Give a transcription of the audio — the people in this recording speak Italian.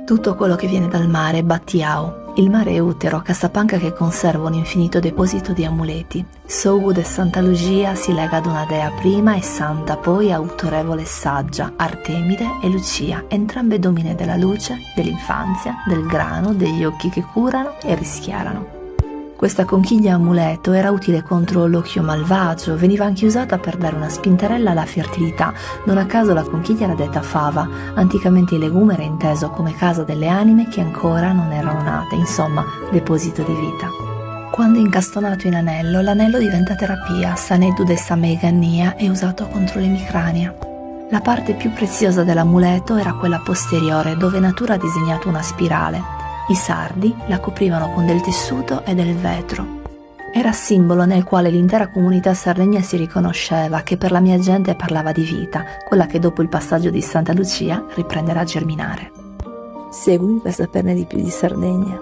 Tutto quello che viene dal mare è Battiao. Il mare è utero, cassapanca che conserva un infinito deposito di amuleti. Sogud e Santa Lucia si lega ad una dea prima e santa poi autorevole e saggia, Artemide e Lucia, entrambe domine della luce, dell'infanzia, del grano, degli occhi che curano e rischiarano. Questa conchiglia amuleto era utile contro l'occhio malvagio, veniva anche usata per dare una spintarella alla fertilità, non a caso la conchiglia era detta fava, anticamente il legume era inteso come casa delle anime che ancora non erano nate, insomma, deposito di vita. Quando incastonato in anello, l'anello diventa terapia, sanedude sameigannia e usato contro l'emicrania. La parte più preziosa dell'amuleto era quella posteriore, dove natura ha disegnato una spirale. I sardi la coprivano con del tessuto e del vetro. Era simbolo nel quale l'intera comunità sardegna si riconosceva, che per la mia gente parlava di vita, quella che dopo il passaggio di Santa Lucia riprenderà a germinare. Seguimi per saperne di più di Sardegna.